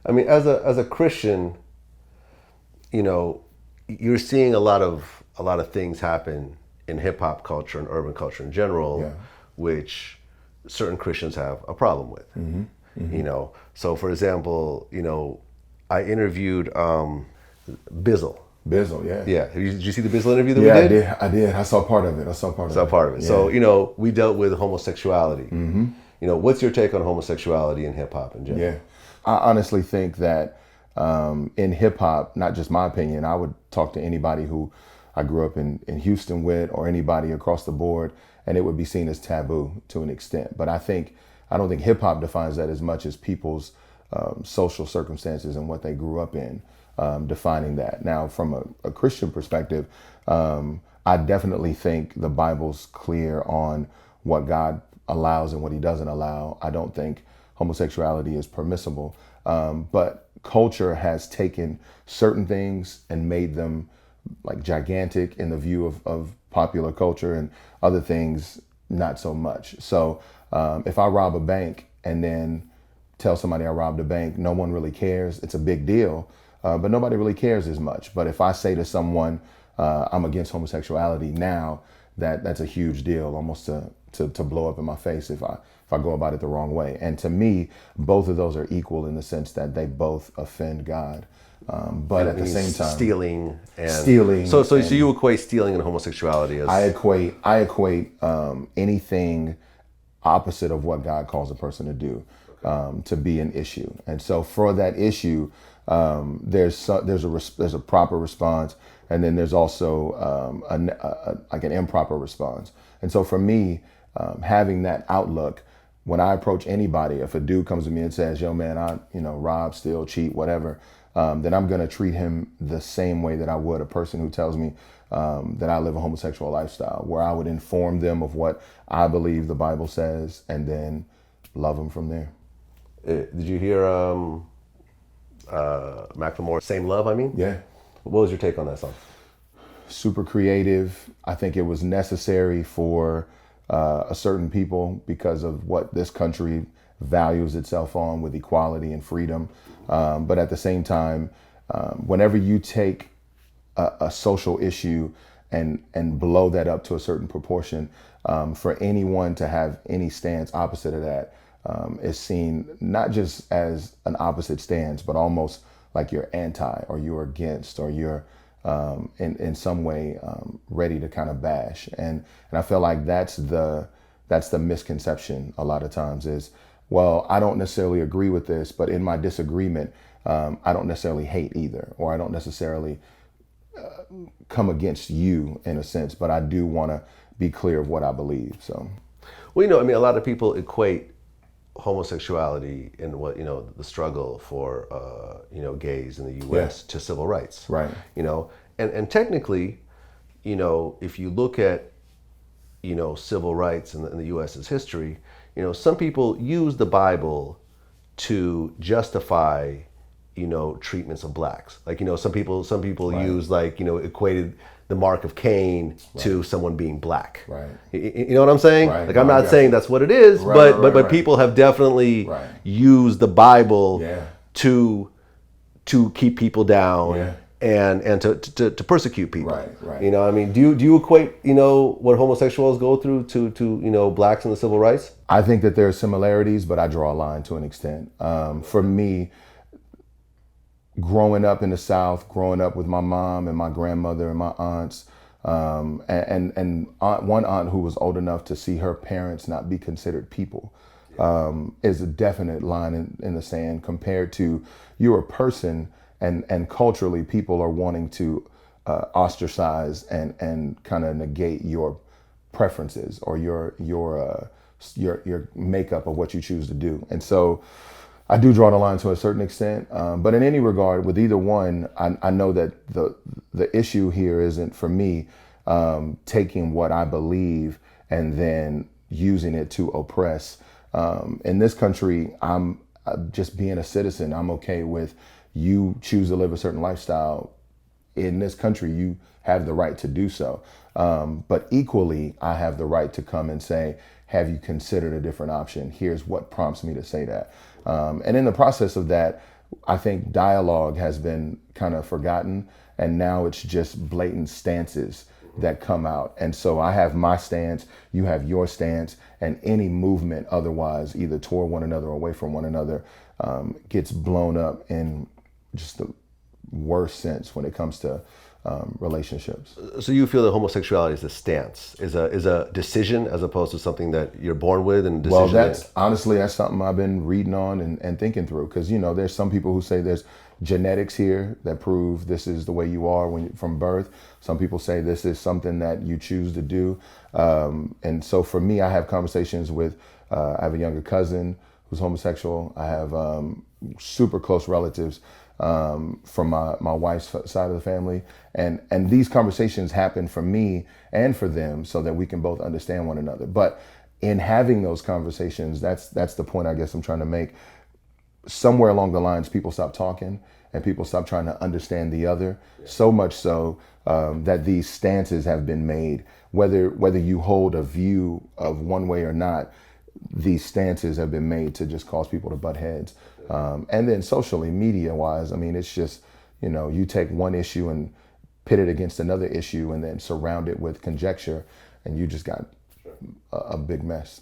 I mean, as a Christian, you know, you're seeing a lot of things happen in hip hop culture and urban culture in general, Yeah. which certain Christians have a problem with. You know, so for example, I interviewed Bizzle. Bizzle, yeah. Yeah, did you see the Bizzle interview that Yeah, we I did? did. I did. I saw part of it. That's part of it. Yeah. So, we dealt with homosexuality. What's your take on homosexuality in hip hop in general? Yeah. I honestly think that in hip hop, not just my opinion, I would talk to anybody who I grew up in Houston with, or anybody across the board, and it would be seen as taboo to an extent. But I don't think hip hop defines that as much as people's social circumstances and what they grew up in, defining that. Now, from a Christian perspective, I definitely think the Bible's clear on what God allows and what he doesn't allow. I don't think homosexuality is permissible. But culture has taken certain things and made them like gigantic in the view of popular culture, and other things not so much. So if I rob a bank and then tell somebody I robbed a bank, no one really cares. It's a big deal, but nobody really cares as much. But if I say to someone, I'm against homosexuality, now that's a huge deal, almost to blow up in my face if I go about it the wrong way. And to me, both of those are equal in the sense that they both offend God. But at the same time, stealing. stealing. So you equate stealing and homosexuality as I equate anything opposite of what God calls a person to do to be an issue. And so for that issue, there's a proper response, and then there's also like an improper response. And so for me, having that outlook, when I approach anybody, if a dude comes to me and says, "Yo, man, I rob, steal, cheat, whatever," then I'm gonna treat him the same way that I would a person who tells me that I live a homosexual lifestyle, where I would inform them of what I believe the Bible says, and then love them from there. Did you hear Macklemore, "Same Love"? I mean, Yeah. what was your take on that song? Super creative. I think it was necessary for a certain people because of what this country values itself on, with equality and freedom. But at the same time, whenever you take a social issue and blow that up to a certain proportion, for anyone to have any stance opposite of that is seen not just as an opposite stance, but almost like you're anti, or you're against, or you're in some way ready to kind of bash. And I feel like that's the misconception a lot of times is, well, I don't necessarily agree with this, but in my disagreement, I don't necessarily hate either, or I don't necessarily come against you in a sense, but I do want to be clear of what I believe. So, Well, I mean, a lot of people equate homosexuality and the struggle for gays in the U.S. to civil rights, right. And technically, if you look at civil rights in the U.S.'s history, some people use the Bible to justify treatments of blacks. Like some people Right. use equated the mark of Cain to someone being black. Right. You know what I'm saying? Right. Like I'm No, I not got saying you. that's what it is, Right, but right. people have definitely Right. used the Bible Yeah. to keep people down. Yeah. And to persecute people. Right. I mean, do you equate what homosexuals go through to blacks in the civil rights? I think that there are similarities, but I draw a line to an extent. For me, growing up in the South, growing up with my mom and my grandmother and my aunts, and one aunt who was old enough to see her parents not be considered people, is a definite line in the sand compared to you're a person, and culturally people are wanting to ostracize and kind of negate your preferences or your makeup of what you choose to do. And so I do draw the line to a certain extent, but in any regard, with either one, I know that the issue here isn't for me taking what I believe and then using it to oppress. In this country, I'm just being a citizen. I'm okay with you choose to live a certain lifestyle. In this country, you have the right to do so. But equally, I have the right to come and say, have you considered a different option? Here's what prompts me to say that. And in the process of that, I think dialogue has been kind of forgotten, and now it's just blatant stances that come out. And so I have my stance, you have your stance, and any movement otherwise, either toward one another or away from one another, gets blown up in just the worst sense when it comes to relationships. So you feel that homosexuality is a stance, is a decision as opposed to something that you're born with and a decision. Well, that's honestly, that's something I've been reading on and thinking through, because there's some people who say there's genetics here that prove this is the way you are from birth. Some people say this is something that you choose to do, and so for me, I have conversations with. I have a younger cousin who's homosexual. I have super close relatives from my wife's side of the family, and these conversations happen for me and for them so that we can both understand one another. But in having those conversations, that's the point I guess I'm trying to make. Somewhere along the lines, people stop talking and people stop trying to understand the other. So much so that these stances have been made, whether you hold a view of one way or not. These stances have been made to just cause people to butt heads. And then socially, media-wise, I mean, it's just, you take one issue and pit it against another issue and then surround it with conjecture, and you just got a big mess.